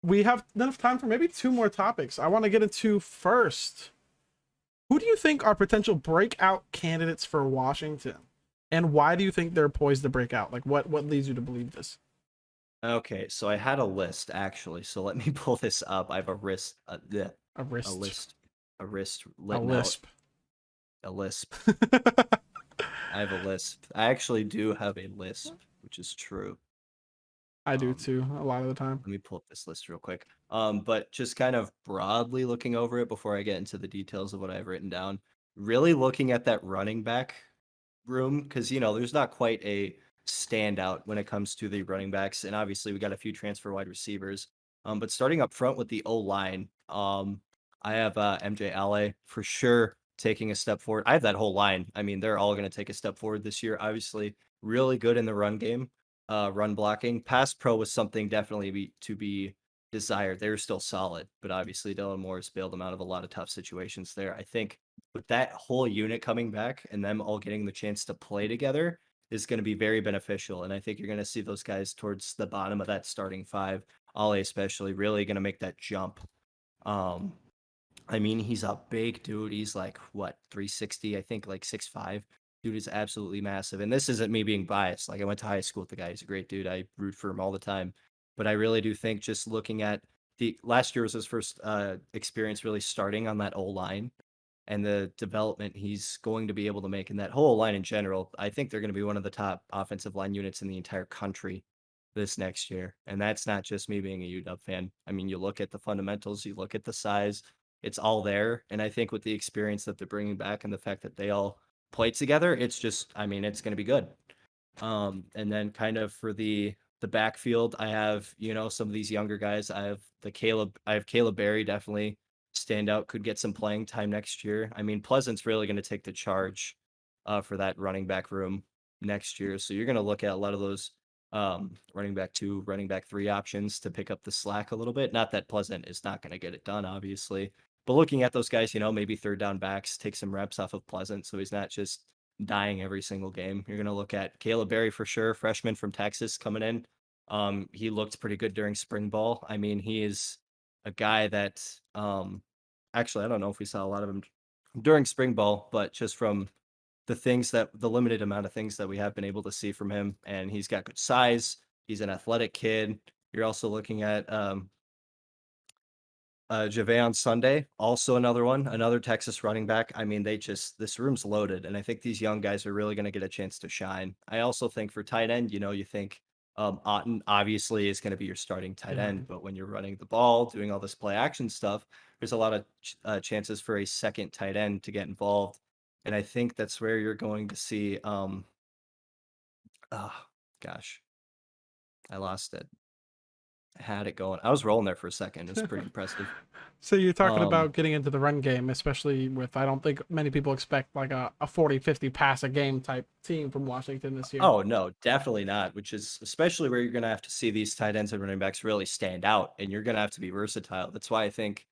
we have enough time for maybe two more topics. I want to get into first. Who do you think are potential breakout candidates for Washington? And why do you think they're poised to break out? Like what leads you to believe this? Okay, so I had a list actually. So let me pull this up. I have A a wrist. list, a wrist A written out, lisp. a lisp. I have a lisp. I actually do have a lisp, which is true. I do Um, too, a lot of the time. Let me pull up this list real quick. But just kind of broadly looking over it before I get into the details of what I've written down, really looking at that running back room, because there's not quite a standout when it comes to the running backs, and obviously we got a few transfer wide receivers. But starting up front with the O line, I have MJ Ale for sure taking a step forward. I have that whole line. I mean, they're all going to take a step forward this year. Obviously, really good in the run game, run blocking. Pass pro was something definitely to be desired. They were still solid, but obviously Dylan Moore's bailed them out of a lot of tough situations there. I think with that whole unit coming back and them all getting the chance to play together is going to be very beneficial. And I think you're going to see those guys towards the bottom of that starting five, Ale especially, really going to make that jump. Um, I mean, he's a big dude. He's like, what, 360? I think like 6'5". Dude is absolutely massive. And this isn't me being biased. Like, I went to high school with the guy. He's a great dude. I root for him all the time. But I really do think just looking at the last year was his first experience really starting on that O line and the development he's going to be able to make in that whole line in general. I think they're going to be one of the top offensive line units in the entire country this next year. And that's not just me being a UW fan. I mean, you look at the fundamentals, you look at the size, it's all there. And I think with the experience that they're bringing back and the fact that they all play together, it's just, I mean, it's going to be good. And then kind of for the backfield, I have, some of these younger guys. I have Caleb Berry definitely stand out, could get some playing time next year. I mean, Pleasant's really going to take the charge for that running back room next year. So you're going to look at a lot of those running back two, running back three options to pick up the slack a little bit. Not that Pleasant is not going to get it done, obviously, but looking at those guys, maybe third down backs, take some reps off of Pleasant so he's not just dying every single game. You're going to look at Caleb Berry for sure, freshman from Texas coming in. He looked pretty good during spring ball. I mean, he is a guy that actually I don't know if we saw a lot of him during spring ball, but just from the limited amount of things that we have been able to see from him, and he's got good size. He's an athletic kid. You're also looking at Javeon Sunday, also another Texas running back. I mean, this room's loaded, and I think these young guys are really going to get a chance to shine. I also think for tight end, you think Otten obviously is going to be your starting tight end, but when you're running the ball, doing all this play action stuff, there's a lot of chances for a second tight end to get involved, and I think that's where you're going to see. Oh gosh, I lost it. I had it going. I was rolling there for a second. It was pretty impressive. So you're talking Um, about getting into the run game, especially with, I don't think many people expect like a 40-50 pass a game type team from Washington this year. Oh, no, definitely not, which is especially where you're gonna have to see these tight ends and running backs really stand out, and you're gonna have to be versatile. That's why I think,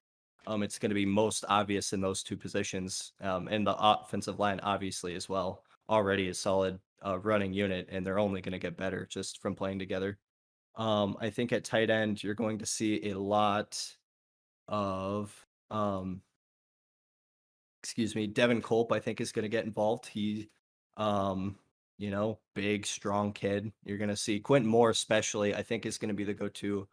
it's gonna be most obvious in those two positions, and the offensive line obviously as well, already a solid, running unit, and they're only gonna get better just from playing together. I think at tight end, you're going to see a lot of, excuse me, Devin Culp, I think is going to get involved. Um, big, strong kid. You're going to see Quentin Moore, especially, I think is going to be the go-to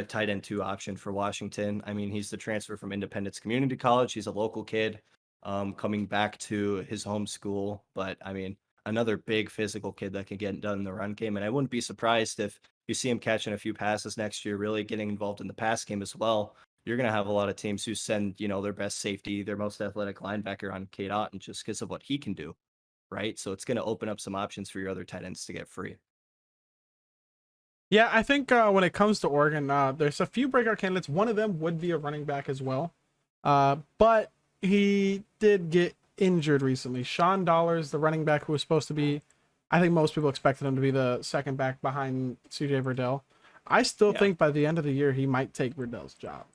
tight end two option for Washington. I mean, he's the transfer from Independence Community College. He's a local kid, coming back to his home school. But I mean, another big physical kid that can get done in the run game. And I wouldn't be surprised if you see him catching a few passes next year, really getting involved in the pass game as well. You're going to have a lot of teams who send, their best safety, their most athletic linebacker on Kate Otten just because of what he can do, right? So it's going to open up some options for your other tight ends to get free. Yeah, I think when it comes to Oregon, there's a few breakout candidates. One of them would be a running back as well, but he did get injured recently. Sean Dollars, the running back who was supposed to be, I think most people expected him to be the second back behind CJ Verdell. I still Yeah. think by the end of the year he might take Verdell's job.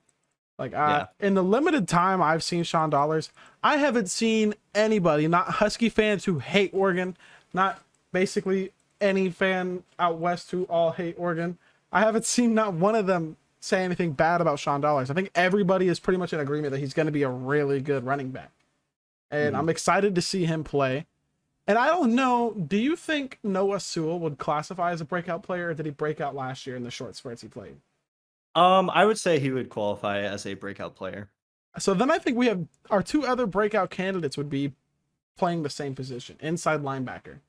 Like Yeah. in the limited time I've seen Sean Dollars, I haven't seen anybody, not Husky fans who hate Oregon, not basically any fan out west who all hate Oregon. I haven't seen not one of them say anything bad about Sean Dollars. I think everybody is pretty much in agreement that he's going to be a really good running back. And Mhm. I'm excited to see him play. And I don't know, do you think Noah Sewell would classify as a breakout player, or did he break out last year in the short spurts he played? I would say he would qualify as a breakout player. So then I think we have our two other breakout candidates would be playing the same position, inside linebacker.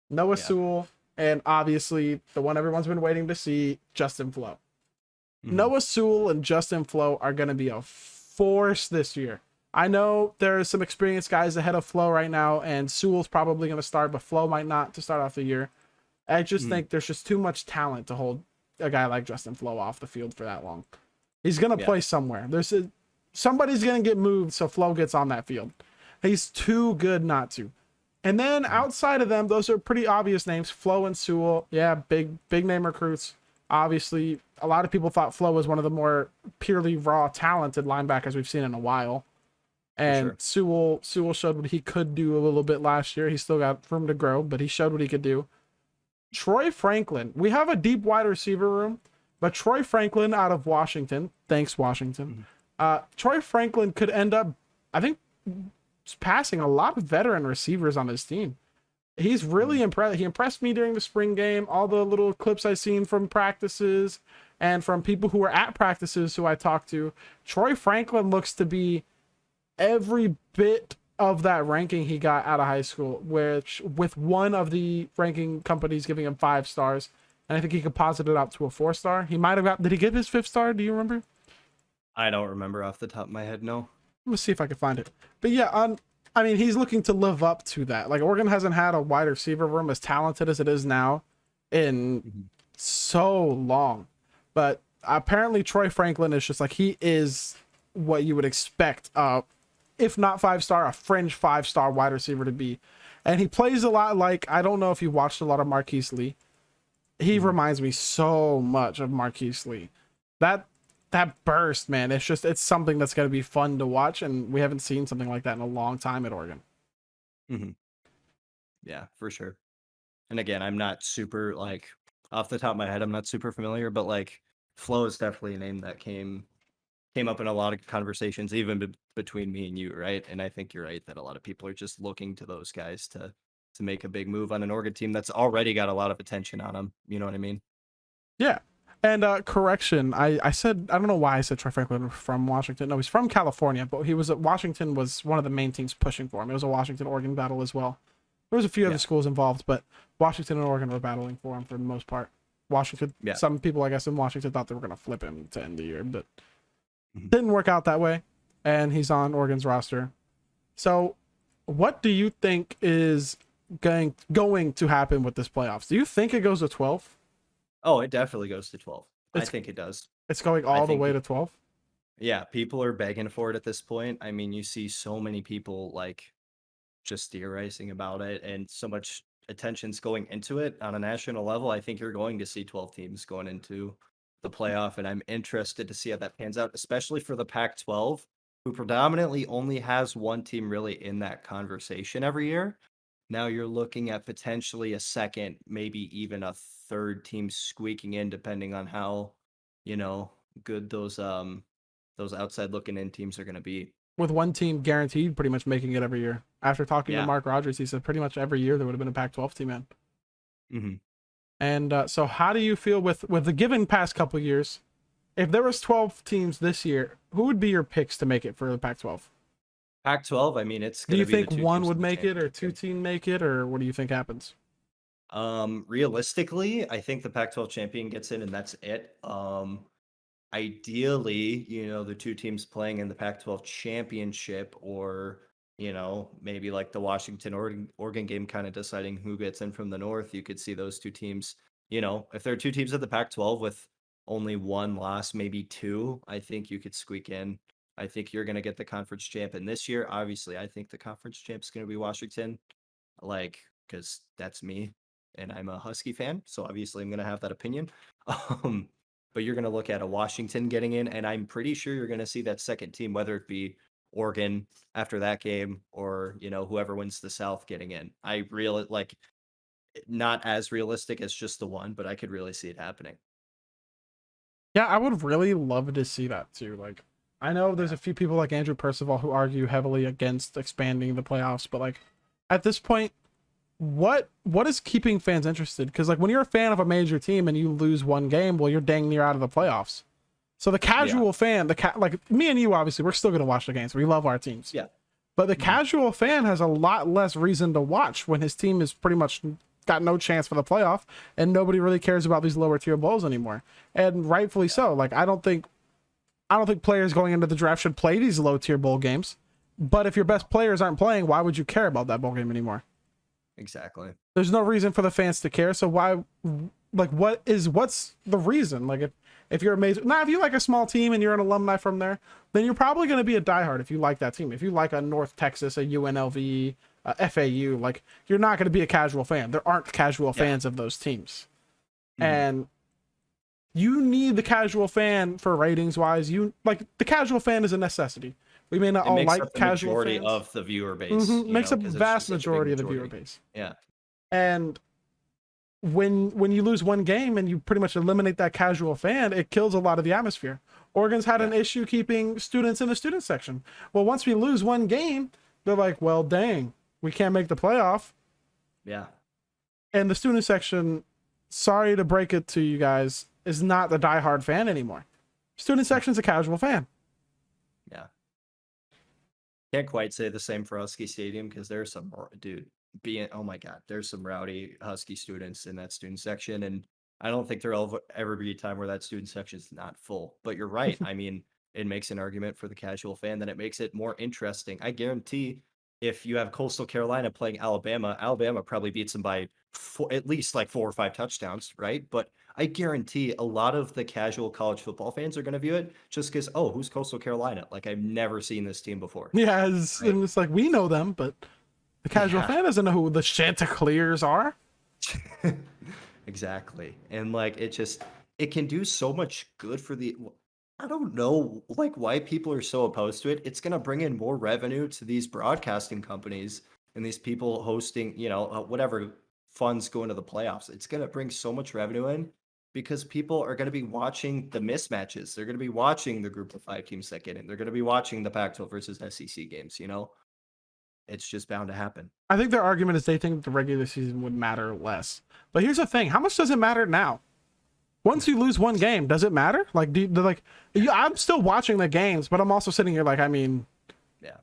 Noah Yeah. Sewell, and obviously the one everyone's been waiting to see, Justin Flo. Mhm. Noah Sewell and Justin Flo are going to be a force this year. I know there's some experienced guys ahead of Flo right now, and Sewell's probably going to start, but Flo might not to start off the year. I just Mhm. think there's just too much talent to hold a guy like Justin Flo off the field for that long. He's going to Yeah. play somewhere. Somebody's going to get moved so Flo gets on that field. He's too good not to. And then Mhm. outside of them, those are pretty obvious names. Flo and Sewell, yeah, big name recruits. Obviously, a lot of people thought Flo was one of the more purely raw, talented linebackers we've seen in a while. For And sure. Sewell showed what he could do a little bit last year. He's still got room to grow, but he showed what he could do. Troy Franklin, we have a deep wide receiver room, but Troy Franklin out of Washington, thanks Washington. Mhm. Troy Franklin could end up, I think, passing a lot of veteran receivers on his team. He's really Mhm. impressed. He impressed me during the spring game. All the little clips I've seen from practices and from people who were at practices who I talked to, Troy Franklin looks to be every bit of that ranking he got out of high school, which with one of the ranking companies giving him 5 stars, and I think he could posit it up to a 4 star. He might have got. Did he get his 5th star? Do you remember? I don't remember off the top of my head, no. Let me see if I can find it. But yeah, I mean, he's looking to live up to that. Like Oregon hasn't had a wide receiver room as talented as it is now in Mhm. so long. But apparently Troy Franklin is just like he is what you would expect, if not 5 star, a fringe 5 star wide receiver to be. And he plays a lot like, I don't know if you watched a lot of Marquise Lee. He Mhm. reminds me so much of Marquise Lee. That that burst, man, it's something that's gonna be fun to watch, and we haven't seen something like that in a long time at Oregon. Mhm. Yeah, for sure. And again, I'm not super like off the top of my head, I'm not super familiar, but like Flo is definitely a name that came up in a lot of conversations, even between me and you, right? And I think you're right that a lot of people are just looking to those guys to make a big move on an Oregon team that's already got a lot of attention on them. You know what I mean? Yeah. And correction, I said I don't know why I said Troy Franklin from Washington. No, he's from California, but he was at Washington was one of the main teams pushing for him. It was a Washington Oregon battle as well. There was a few other Yeah, schools involved, but Washington and Oregon were battling for him for the most part. Washington, yeah. some people I guess in Washington thought they were going to flip him to end the year, but Mhm. didn't work out that way. And he's on Oregon's roster. So, what do you think is going to happen with this playoffs? Do you think it goes to 12? Oh, it definitely goes to 12. I It's think it does. it's going I all the think way to 12. yeah, people are begging for it at this point. I mean, you see so many people like just theorizing about it and so much attention's going into it on a national level. I think you're going to see 12 teams going into the playoff, and I'm interested to see how that pans out, especially for the Pac 12, who predominantly only has one team really in that conversation every year. Now you're looking at potentially a second, maybe even a third team squeaking in, depending on how, you know, good those outside looking in teams are going to be. With one team guaranteed pretty much making it every year. After talking to Yeah. Mark Rogers, he said pretty much every year there would have been a Pac-12 team in. Hmm. And so, how do you feel with the given past couple years? If there was 12 teams this year, who would be your picks to make it for the Pac-12? Pac-12, I mean, it's Do going you to be the think two one teams would in the make it, or championship two game. team make it, or what do you think happens? Realistically, I think the Pac-12 champion gets in and that's it. Ideally, the two teams playing in the Pac-12 championship or, maybe like the Washington Oregon game kind of deciding who gets in from the north, you could see those two teams, if there are two teams at the Pac-12 with only one loss, maybe two, I think you could squeak in. I think you're going to get the conference champ. And this year, obviously, I think the conference champ is going to be Washington, like, because that's me and I'm a Husky fan. So obviously, I'm going to have that opinion. Um, but you're going to look at a Washington getting in, and I'm pretty sure you're going to see that second team, whether it be Oregon after that game or whoever wins the South getting in. I really like not as realistic as just the one, but I could really see it happening. Yeah, I would really love to see that too. Like, I know there's a few people like Andrew Percival who argue heavily against expanding the playoffs, but like at this point, what is keeping fans interested? Because like when you're a fan of a major team and you lose one game, well, you're dang near out of the playoffs. So the Yeah. casual fan, like me and you, obviously, we're still gonna watch the games. We love our teams. Yeah. But the Mhm. casual fan has a lot less reason to watch when his team is pretty much got no chance for the playoff and nobody really cares about these lower tier bowls anymore. And rightfully so. Like I don't think players going into the draft should play these low tier bowl games. But if your best players aren't playing, why would you care about that bowl game anymore? Exactly. There's no reason for the fans to care. So why, like, what's the reason? Like, if you're amazing, now if you like a small team and you're an alumni from there, then you're probably going to be a diehard if you like that team. If you like a North Texas, a UNLV, a FAU, like, you're not going to be a casual fan. There aren't casual fans of those teams, Mhm. and you need the casual fan for ratings wise. You like the casual fan is a necessity. We may not It all makes like up the casual majority fans. of the viewer base, Makes up 'cause it's vast just such a big majority of the viewer majority. base. Yeah. And when you lose one game and you pretty much eliminate that casual fan, it kills a lot of the atmosphere. Oregon's had an Yeah. issue keeping students in the student section. Well, once we lose one game, they're like, well, dang, we can't make the playoff. Yeah. And the student section, sorry to break it to you guys, is not the diehard fan anymore. Student section's a casual fan. Yeah. Can't quite say the same for Husky Stadium because there's some dude being oh my god, there's some rowdy Husky students in that student section, and I don't think there'll ever be a time where that student section is not full. But you're right. I mean, it makes an argument for the casual fan that it makes it more interesting. I guarantee if you have Coastal Carolina playing Alabama, Alabama probably beats them by at least like 4 or 5 touchdowns, right? But I guarantee a lot of the casual college football fans are going to view it just because, oh, who's Coastal Carolina? Like I've never seen this team before, Yeah, right? and it's like we know them, but the casual Yeah, fan doesn't know who the Chanticleers are. exactly. And like it can do so much good for the I don't know like why people are so opposed to it. It's going to bring in more revenue to these broadcasting companies and these people hosting, whatever funds go into the playoffs. It's going to bring so much revenue in because people are going to be watching the mismatches. They're going to be watching the group of 5 teams that get in. They're going to be watching the Pac-12 versus SEC games. It's just bound to happen. I think their argument is they think the regular season would matter less. But here's the thing: how much does it matter now? Once you lose one game, does it matter? Like, I'm still watching the games, but I'm also sitting here like, I mean, Yeah.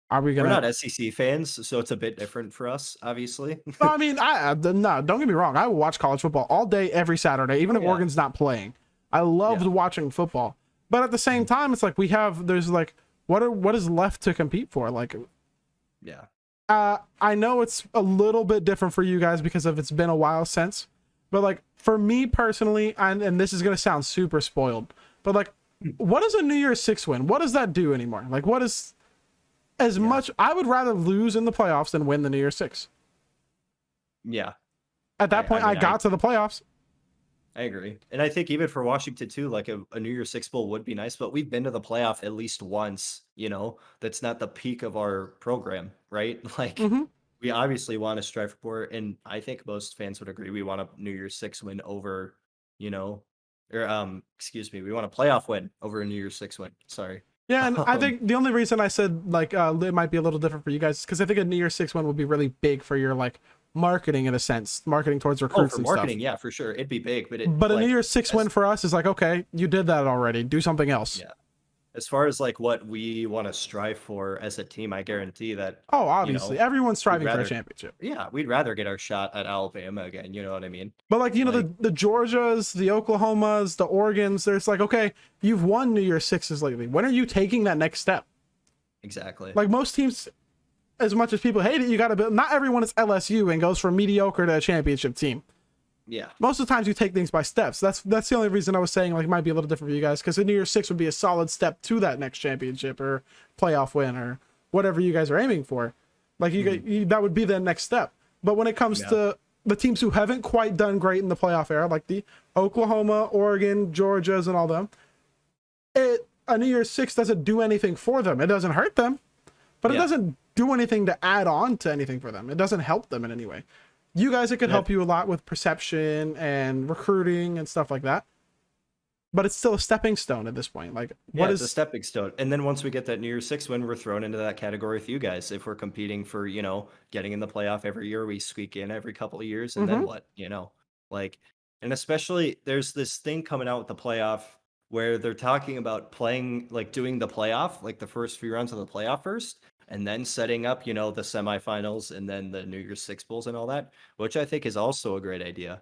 are we We're gonna? not SEC fans, so it's a bit different for us, obviously. No, I mean, no. Don't get me wrong. I will watch college football all day, every Saturday, even if Yeah. Oregon's not playing. I loved Yeah. watching football, but at the same time, it's like there's like, what is left to compete for? Like, Yeah. I know it's a little bit different for you guys because of it's been a while since, but like for me personally, and this is gonna sound super spoiled, but like, what is a New Year's Six win? What does that do anymore? Like, what is as much? I would rather lose in the playoffs than win the New Year's Six. Yeah. At that point, I mean, got to the playoffs. I agree. And I think even for Washington too, like a New Year's Six Bowl would be nice, but we've been to the playoff at least once. That's not the peak of our program, right? Like hmm we obviously want to strive for, and I think most fans would agree we want a New Year's Six win over, or excuse me, we want a playoff win over a New Year's Six win. Sorry. Yeah, and I Um, think the only reason I said like it might be a little different for you guys is because I think a New Year's Six one would be really big for your like marketing in a sense, marketing towards oh, recruits for and stuff. marketing, yeah, for sure. It'd be big, but it But a New like Year's Six as win for us is like, okay, you did that already. Do something else. yeah. As far as like what we want to strive for as a team, I guarantee that, Oh, you obviously, know, everyone's we'd striving for a rather championship. yeah, we'd rather get our shot at Alabama again, you know what I mean? But like Like the Georgias, the Oklahomas, the Oregons, there's like, okay, you've won New Year's Sixes lately. When are you taking that next step? exactly. Like most teams, as much as people hate it, you got to build. Not everyone is LSU and goes from mediocre to a championship team. Yeah. Most of the times you take things by steps. That's the only reason I was saying like it might be a little different for you guys because the New Year's Six would be a solid step to that next championship or playoff win or whatever you guys are aiming for. Like that would be the next step. But when it comes Yeah. to the teams who haven't quite done great in the playoff era, like the Oklahoma, Oregon, Georgias, and all them, a New Year's Six doesn't do anything for them. It doesn't hurt them, but it Yeah. doesn't do anything to add on to anything for them. It doesn't help them in any way. You guys, it could Yeah. help you a lot with perception and recruiting and stuff like that. but it's still a stepping stone at this point. Like, Yeah, what it's a is stepping stone. And then once we get that New Year's Six win, we're thrown into that category with you guys. If we're competing for, getting in the playoff every year, we squeak in every couple of years, and then Mhm. what? Like, and especially there's this thing coming out with the playoff where they're talking about playing, like doing the playoff, like the first few rounds of the playoff first, and then setting up, the semifinals and then the New Year's Six bowls and all that, which I think is also a great idea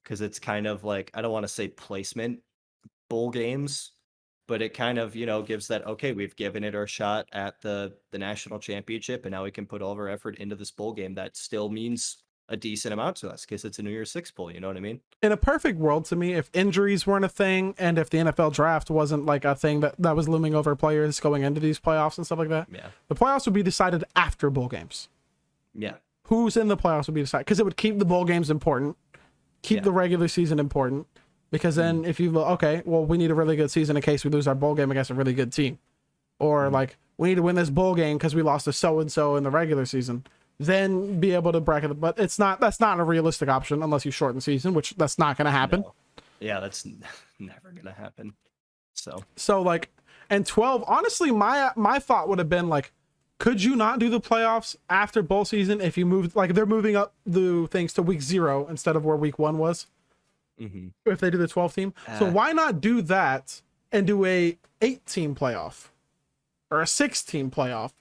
because it's kind of like, I don't want to say placement bowl games, but it kind of, gives that, okay, we've given it our shot at the national championship, and now we can put all of our effort into this bowl game that still means a decent amount to us because it's a New Year's Six bowl, you know what I mean? in a perfect world to me, if injuries weren't a thing and if the NFL draft wasn't like a thing that was looming over players going into these playoffs and stuff like that, Yeah. the playoffs would be decided after bowl games. Yeah. Who's in the playoffs would be decided because it would keep the bowl games important, keep Yeah. the regular season important. Because then if you look, okay, well, we need a really good season in case we lose our bowl game against a really good team. Or like, we need to win this bowl game because we lost to so-and-so in the regular season. Then be able to bracket it. But that's not a realistic option unless you shorten season, which that's not going to happen. No. Yeah, that's never going to happen. So like, and 12, honestly, my thought would have been like, could you not do the playoffs after bowl season if you moved, like they're moving up the things to week 0 instead of where week 1 was? If they do the 12 team. So why not do that and do a 8-team playoff or a 6-team playoff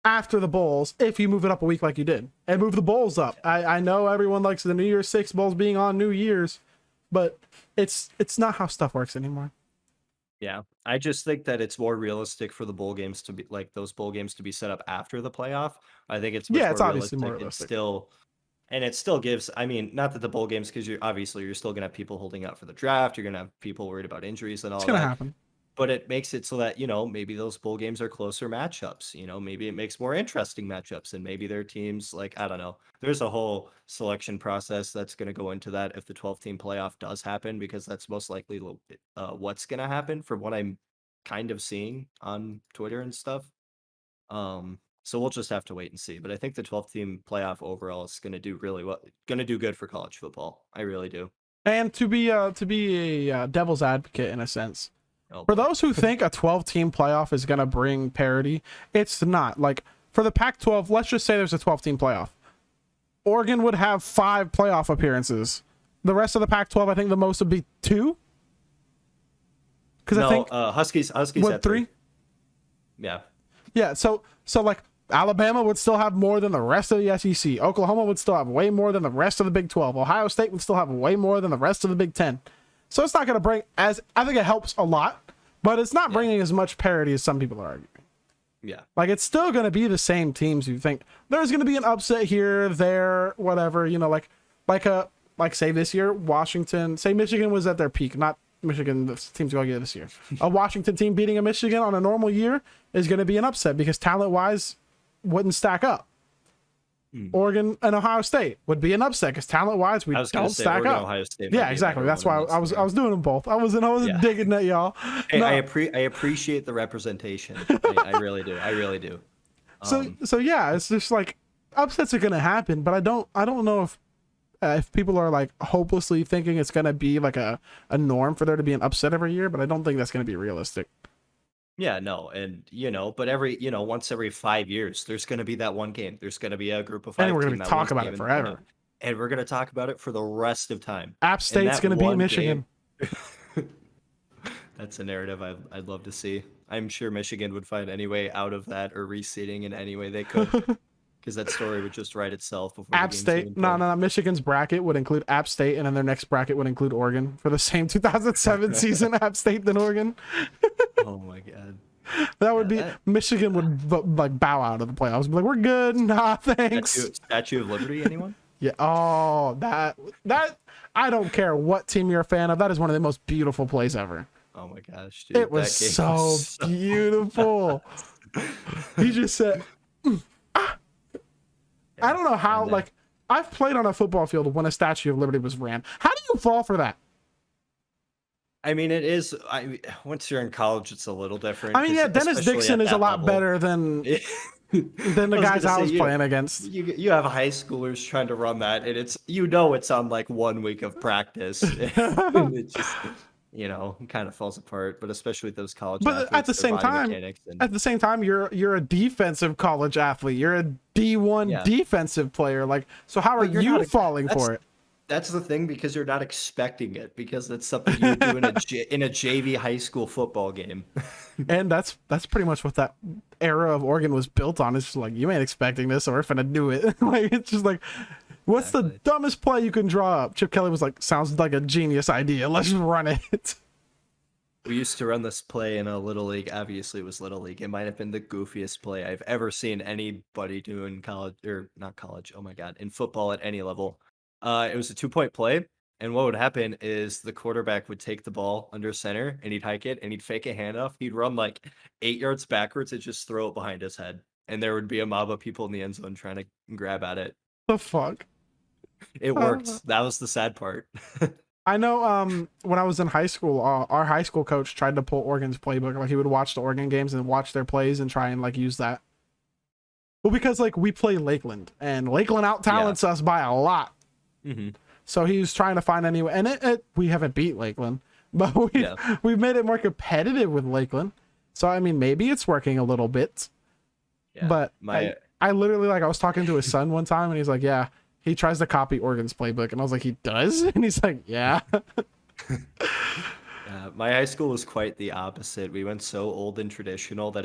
after the bowls if you move it up a week like you did and move the bowls up? I know everyone likes the New Year's 6 bowls being on New Year's, but it's not how stuff works anymore. Yeah, I just think that it's more realistic for the bowl games to be like those bowl games to be set up after the playoff. I think it's much Yeah, it's more obviously more realistic. realistic. And it still gives, I mean, not that the bowl games, because you're still gonna have people holding out for the draft. You're gonna have people worried about injuries and all It's gonna that. happen. But it makes it so that, maybe those bowl games are closer matchups. Maybe it makes more interesting matchups, and maybe their teams, like, I don't know. There's a whole selection process that's going to go into that if the 12-team playoff does happen, because that's most likely what's going to happen from what I'm kind of seeing on Twitter and stuff. So we'll just have to wait and see. But I think the 12-team playoff overall is going to do really well, going to do good for college football. I really do. And to be a devil's advocate in a sense, Oh, for boy. those who think a 12-team playoff is going to bring parity, it's not. Like, for the Pac-12, let's just say there's a 12-team playoff. Oregon would have 5 playoff appearances. The rest of the Pac-12, I think the most would be 2. Because I think Huskies what, had 3? Yeah. Yeah, so like Alabama would still have more than the rest of the SEC. Oklahoma would still have way more than the rest of the Big 12. Ohio State would still have way more than the rest of the Big 10. So it's not going to bring as, I think it helps a lot, but it's not bringing as much parity as some people are arguing. Yeah. Like, it's still going to be the same teams. You think there's going to be an upset here, there, whatever, like say this year, Washington, say Michigan was at their peak, not Michigan, the team's going to get this year. A Washington team beating a Michigan on a normal year is going to be an upset because talent-wise wouldn't stack up. Oregon and Ohio State would be an upset because talent-wise we don't stack Oregon, up. Ohio State Yeah, exactly. That's why I was doing them both. I wasn't digging at y'all. Hey, No. I appreciate the representation. I really do. I really do. So yeah, it's just like upsets are gonna happen, but I don't know if people are like hopelessly thinking it's gonna be like a norm for there to be an upset every year, but I don't think that's gonna be realistic. Yeah, no, and but once every 5 years, there's going to be that one game. There's going to be a group of 5 And we're gonna team that talk wins about game it and, forever. and we're going to talk about it for the rest of time. App And State's that gonna beat one Michigan. game- That's a narrative I'd love to see. I'm sure Michigan would find any way out of that or reseeding in any way they could, because that story would just write itself before the App game's State, even no, played. Michigan's bracket would include App State, and then their next bracket would include Oregon for the same 2007 season. App State then Oregon. Oh my god. That would be Michigan would like bow out of the playoffs. Be like, we're good. Nah, thanks. Statue of Liberty, anyone? Yeah. Oh, that I don't care what team you're a fan of. That is one of the most beautiful plays ever. Oh my gosh, dude. It was that game so was so beautiful. He just said, I don't know how. and then- Like, I've played on a football field when a Statue of Liberty was ran. How do you fall for that? I mean, it is. Once you're in college, it's a little different. I mean, 'cause yeah, Dennis especially Dixon at is a that lot level- better than the I guys I gonna was say, playing against. You have high schoolers trying to run that, and it's on like 1 week of practice. And it just, kind of falls apart. But especially with those college But at athletes, the their same body time, mechanics and you're a defensive college athlete. You're a D1 yeah. defensive player. Like, so how are But you're not. you falling That's for it? that's the thing because you're not expecting it because it's something you would do in a JV high school football game. And that's pretty much what that era of Oregon was built on. It's just like, you ain't expecting this, so we're finna do it. Like, it's just like, what's the Exactly. dumbest play you can draw up? Chip Kelly was like, sounds like a genius idea. Let's just run it. We used to run this play in a little league. Obviously, it was little league. It might have been the goofiest play I've ever seen anybody do in college, or not college. Oh my god, in football at any level. It was a 2-point play, and what would happen is the quarterback would take the ball under center, and he'd hike it, and he'd fake a handoff. He'd run like 8 yards backwards and just throw it behind his head, and there would be a mob of people in the end zone trying to grab at it. The fuck? It worked. That was the sad part. I know when I was in high school, our high school coach tried to pull Oregon's playbook. Like, he would watch the Oregon games and watch their plays and try and like use that. Well, because like we play Lakeland and Lakeland out talents us by a lot. hmm So he was trying to find any way, and we haven't beat Lakeland, but Yeah. we've made it more competitive with Lakeland. So I mean, maybe it's working a little bit. Yeah. But My I literally, like, I was talking to his son one time, and he's like, "Yeah, he tries to copy Oregon's playbook," and I was like, "He does?" And he's like, "Yeah." My high school was quite the opposite. We went so old and traditional that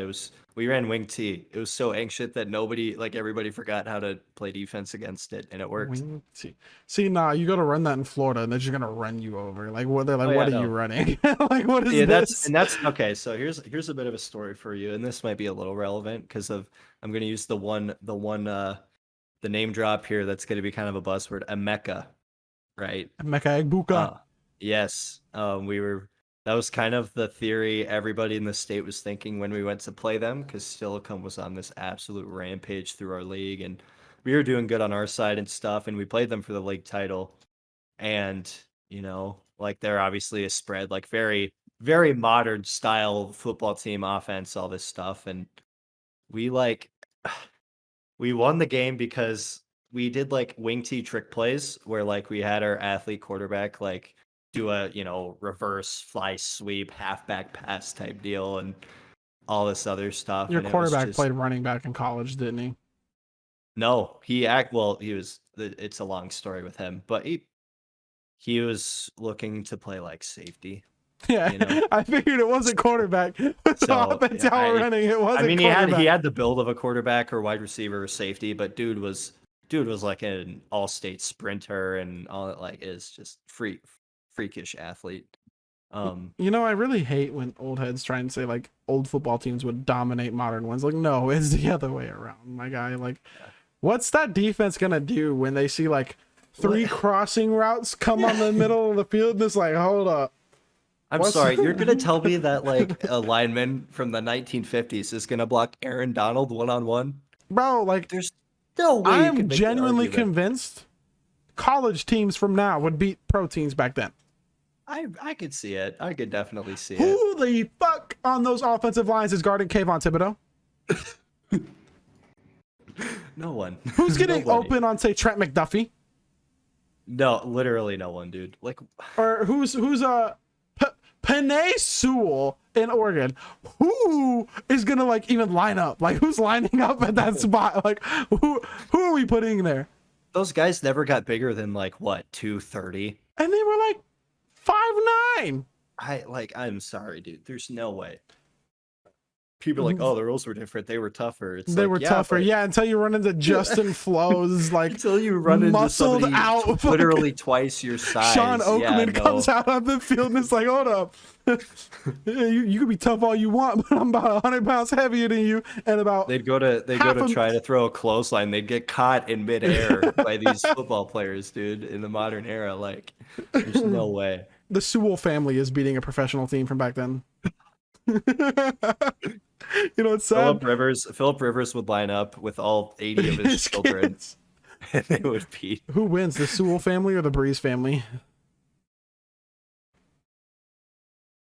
we ran wing T. It was so ancient that everybody forgot how to play defense against it, and it worked. Wing T. See, nah, you go to run that in Florida, and they're just gonna run you over. Like, what? They're like, Oh, yeah, "What are no. you running?" Like, what is Yeah, this? that's okay. So here's a bit of a story for you, and this might be a little relevant because of I'm gonna use the name drop here that's gonna be kind of a buzzword, a mecca, right? Mecha Egbuka. Yes. That was kind of the theory everybody in the state was thinking when we went to play them, because Silicon was on this absolute rampage through our league, and we were doing good on our side and stuff, and we played them for the league title. And, like they're obviously a spread, like very, very modern style football team, offense, all this stuff. And we like we won the game because we did like wing T trick plays where like we had our athlete quarterback like do a reverse fly sweep halfback pass type deal and all this other stuff. Your And it was quarterback just played running back in college, didn't he? no, he was it's a long story with him, but he was looking to play like safety. Yeah, You know? I figured it wasn't quarterback. With the So, offense yeah, y'all were running, it wasn't I mean, quarterback. he had the build of a quarterback or wide receiver or safety, but dude was like an all-state sprinter and all that. Like, is just freakish athlete. I really hate when old heads try and say like old football teams would dominate modern ones. Like, no, it's the other way around, my guy. Like, what's that defense gonna do when they see like three crossing routes come on the middle of the field and it's like, hold up. I'm sorry, you're gonna tell me that like a lineman from the 1950s is gonna block Aaron Donald one-on-one? Bro, like, There's no way you I'm can make that genuinely argument. convinced college teams from now would beat pro teams back then. I could see it. I could definitely see it. Who the fuck on those offensive lines is guarding Kayvon Thibodeau? No one. Who's getting Nobody. open on, say, Trent McDuffie? No, literally no one, dude. Like, Or who's Penei Sewell in Oregon? Who is gonna like even line up? Like, who's lining up at that spot? Like, who are we putting there? those guys never got bigger than like what 230. And they were like 5'9". I'm sorry, dude. There's no way. People are like, oh, the rules were different. They were tougher. It's They like, were yeah, tougher, but yeah. Until you run into Justin Flows, like until you run into muscled somebody out, literally twice your size. Sean Oakman yeah, no. comes out on the field and it's like, hold up. you can be tough all you want, but I'm about 100 pounds heavier than you, and about They'd go to try to throw a clothesline. They'd get caught in midair by these football players, dude. In the modern era, like, there's no way. the Sewell family is beating a professional team from back then. You know, it's sad. Philip Rivers would line up with all 80 of his children, kids. and they would beat. Who wins, the Sewell family or the Breeze family?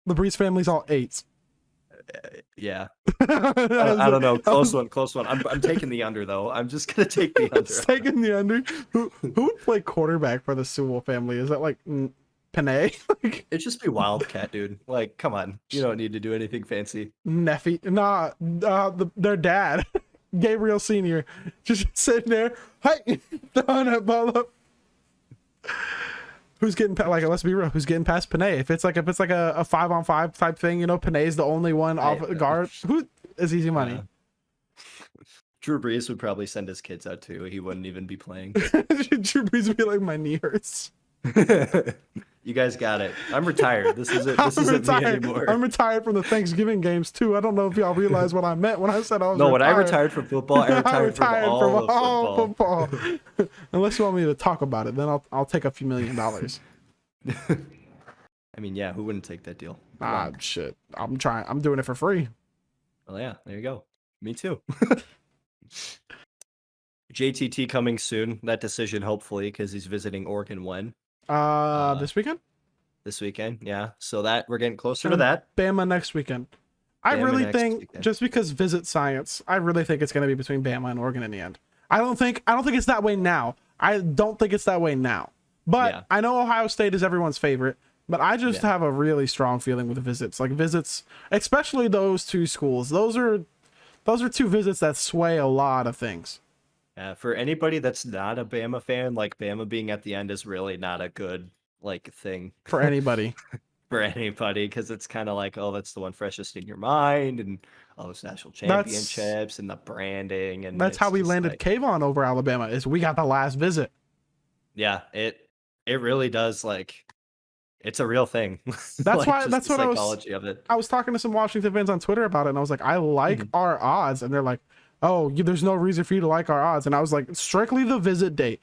The Breeze family's all 8s. Yeah, I don't know. Close one. I'm taking the under though. I'm just gonna take the under. Taking the under. Who would play quarterback for the Sewell family? Is that like Panay. Like, It'd just be Wildcat, dude. Like, come on. You don't need to do anything fancy. Neffy, nah, their dad, Gabriel Senior, just sitting there, hey, throwing that ball up. Who's getting like? Let's be real. Who's getting past Panay? If it's like a 5-on-5 type thing, you know, Panay's the only one off guard. Who is easy money? Yeah. Drew Brees would probably send his kids out too. He wouldn't even be playing. Drew Brees would be like, my knee hurts. You guys got it. I'm retired. This isn't me anymore. I'm retired from the Thanksgiving games too. I don't know if y'all realize what I meant when I said I was No, retired. when I retired from football, I retired from all of football. Unless you want me to talk about it, then I'll take a few $1 million. I mean, yeah, who wouldn't take that deal? Shit. I'm doing it for free. Well, yeah, there you go. Me too. JTT coming soon. That decision, hopefully, because he's visiting Oregon when? This weekend? This weekend, yeah. So that we're getting closer to that. Bama next weekend. I really think just because visit science, I really think it's going to be between Bama and Oregon in the end. I don't think it's that way now. But yeah. I know Ohio State is everyone's favorite, but I just have a really strong feeling with the visits. Like visits, especially those two schools. Those are two visits that sway a lot of things. Yeah, for anybody that's not a Bama fan, like Bama being at the end is really not a good like thing for anybody. For anybody, because it's kind of like, oh, that's the one freshest in your mind, and all those national championships and the branding, and that's how we landed like, Kayvon over Alabama. Is we got the last visit. Yeah, it really does. Like, it's a real thing. That's like, why. That's what psychology of it. I was talking to some Washington fans on Twitter about it, and I was like, I like our odds, and they're like, oh, there's no reason for you to like our odds. And I was like, strictly the visit date.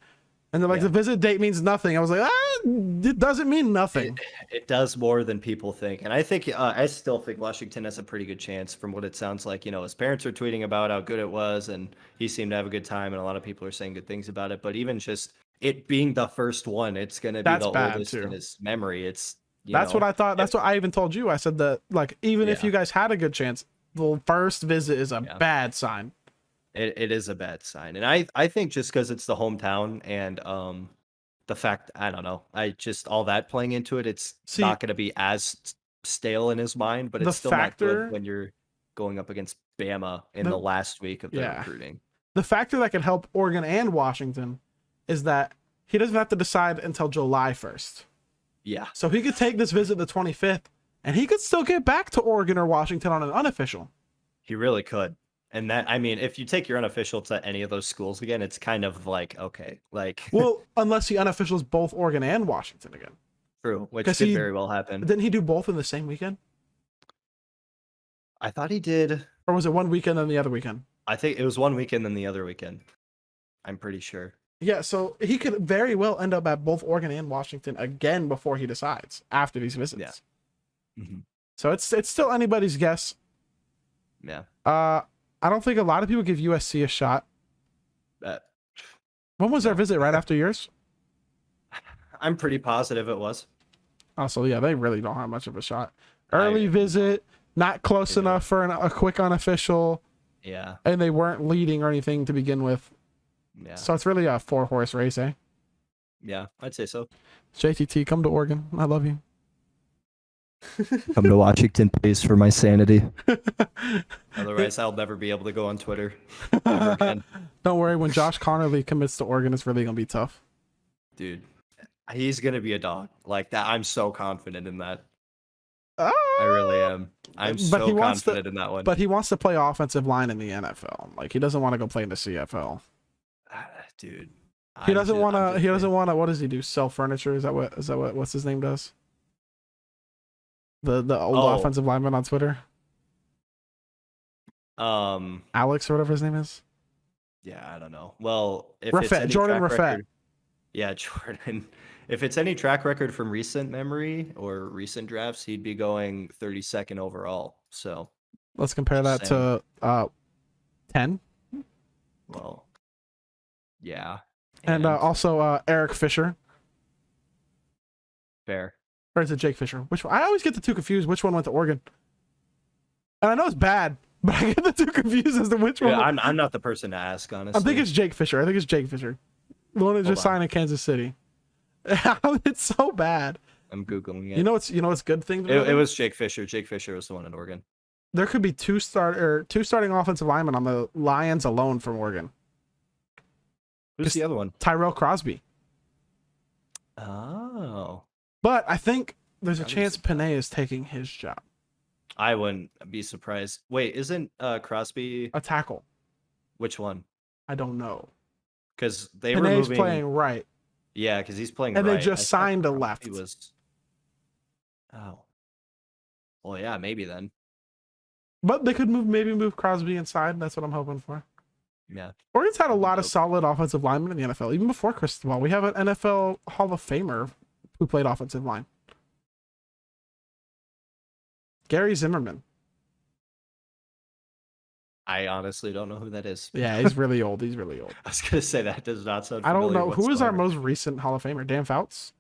And they're like, the visit date means nothing. I was like, it doesn't mean nothing. It does more than people think. And I think, I still think Washington has a pretty good chance from what it sounds like. You know, his parents are tweeting about how good it was, and he seemed to have a good time, and a lot of people are saying good things about it. But even just it being the first one, it's going to be the oldest in his memory. It's, that's what I thought. That's what I even told you. I said that, like, even if you guys had a good chance, the first visit is a bad sign. It is a bad sign. And I think just because it's the hometown and the fact, I don't know, all that playing into it, it's not going to be as stale in his mind, but it's still not good when you're going up against Bama in the last week of the recruiting. The factor that could help Oregon and Washington is that he doesn't have to decide until July 1st. Yeah. So he could take this visit the 25th, and he could still get back to Oregon or Washington on an unofficial. He really could. And that, I mean, if you take your unofficial to any of those schools again, it's kind of like, okay, like. Well, unless he unofficials both Oregon and Washington again. True, which could very well happen. Didn't he do both in the same weekend? I thought he did. Or was it one weekend and the other weekend? I think it was one weekend and the other weekend. I'm pretty sure. Yeah, so he could very well end up at both Oregon and Washington again before he decides after these visits. Yeah. Mm-hmm. So it's still anybody's guess. Yeah. I don't think a lot of people give USC a shot. When was their visit? Right after yours? I'm pretty positive it was. Oh, so yeah, they really don't have much of a shot. Early visit, not close enough for a quick unofficial. Yeah. And they weren't leading or anything to begin with. Yeah. So it's really a 4-horse race, eh? Yeah, I'd say so. JTT, come to Oregon. I love you. Come to Washington, please, for my sanity. Otherwise, I'll never be able to go on Twitter ever again. Don't worry, when Josh Connerly commits to Oregon, it's really going to be tough. Dude, he's going to be a dog. Like that, I'm so confident in that. I really am. I'm so confident in that one. But he wants to play offensive line in the NFL. Like, he doesn't want to go play in the CFL. Dude. He doesn't want to, what does he do? Sell furniture? Is that what, what's his name does? The old offensive lineman on Twitter. Alex or whatever his name is. Yeah, I don't know. Well, if Raffet, it's any Jordan track Raffet. record, yeah, Jordan. If it's any track record from recent memory or recent drafts, he'd be going 32nd overall. So let's compare that to 10. Well, yeah. And also Eric Fisher. Fair. Or is it Jake Fisher? Which one? I always get the two confused. Which one went to Oregon? And I know it's bad, but I get the two confused as to which one. Yeah, I'm not the person to ask, honestly. I think it's Jake Fisher. The one that just signed in Kansas City. It's so bad. I'm googling it. You know what's good thing. It was Jake Fisher. Jake Fisher was the one in Oregon. There could be two starting offensive linemen on the Lions alone from Oregon. Who's the other one? Tyrell Crosby. Oh. But I think there's a Crosby's chance the guy. Panay is taking his job. I wouldn't be surprised. Wait, isn't Crosby A tackle. which one? I don't know. Because they were Panay's moving. playing right. Yeah, because he's playing And right. they just I thought signed a Crosby left. Was... Oh. Well, yeah, maybe then. But they could maybe move Crosby inside. That's what I'm hoping for. Yeah. Oregon's had a lot of Dope. solid offensive linemen in the NFL, even before Cristobal. We have an NFL Hall of Famer who played offensive line. Gary Zimmerman. I honestly don't know who that is. Yeah, he's really old. He's really old. I was gonna say that does not sound. I don't familiar know. Who is our whatsoever. most recent Hall of Famer? Dan Fouts?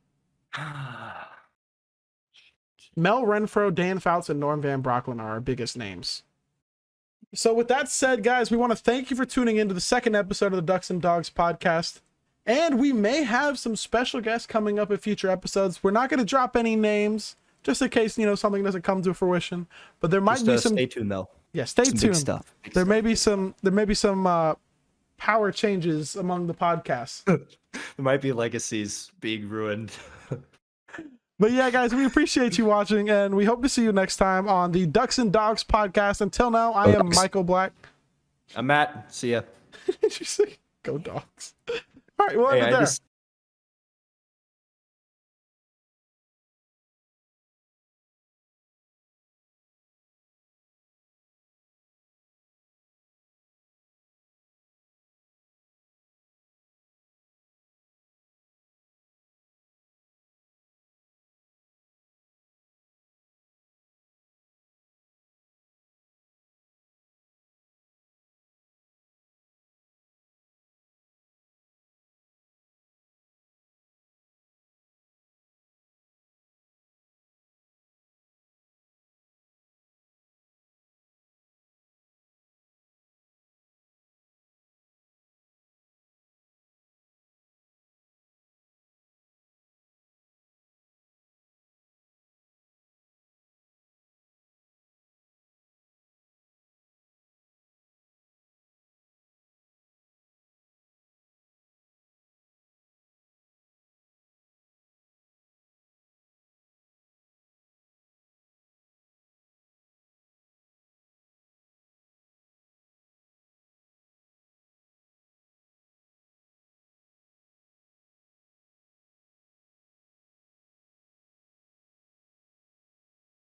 Mel Renfro, Dan Fouts, and Norm Van Brocklin are our biggest names. So with that said, guys, we want to thank you for tuning into the second episode of the Ducks and Dogs podcast. And we may have some special guests coming up in future episodes. We're not going to drop any names, just in case, something doesn't come to fruition. But there might be some... Stay tuned, though. Yeah, stay Some tuned. big stuff. Big There stuff. may be some power changes among the podcasts. There might be legacies being ruined. But yeah, guys, we appreciate you watching, and we hope to see you next time on the Ducks and Dogs podcast. Until now, I am Ducks. Michael Black. I'm Matt. See ya. Did you say go Dogs? All right, well, Hey, end it I there. just